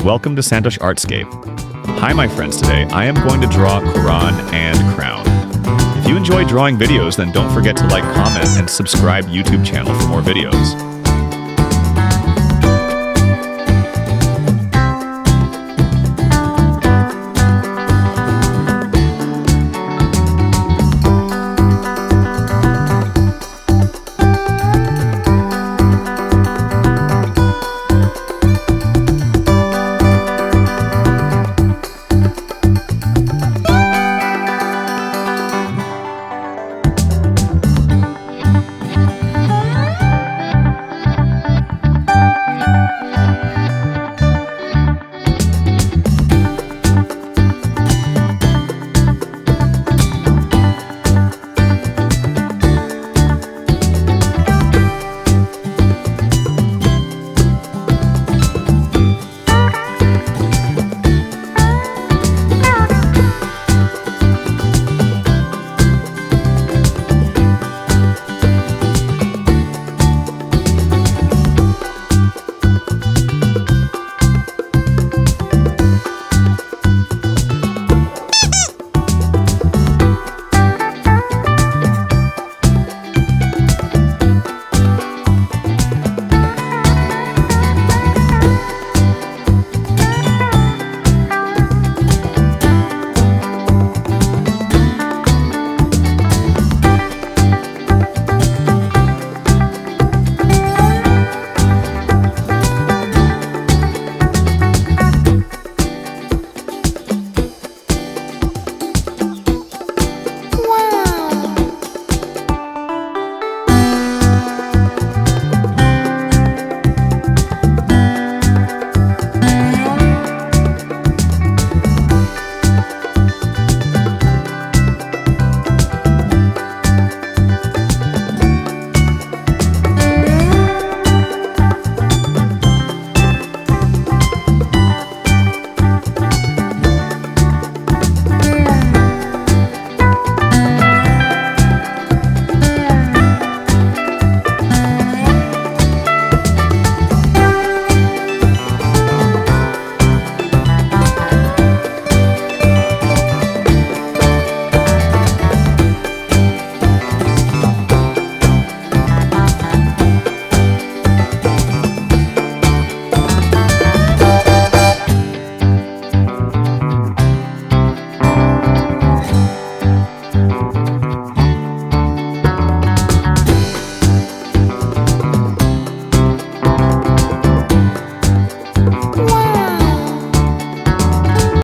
welcome to Santosh Artscape. Hi my friends, today I am going to draw Quran and Crown. If you enjoy drawing videos, then don't forget to like, comment, and subscribe YouTube channel for more videos.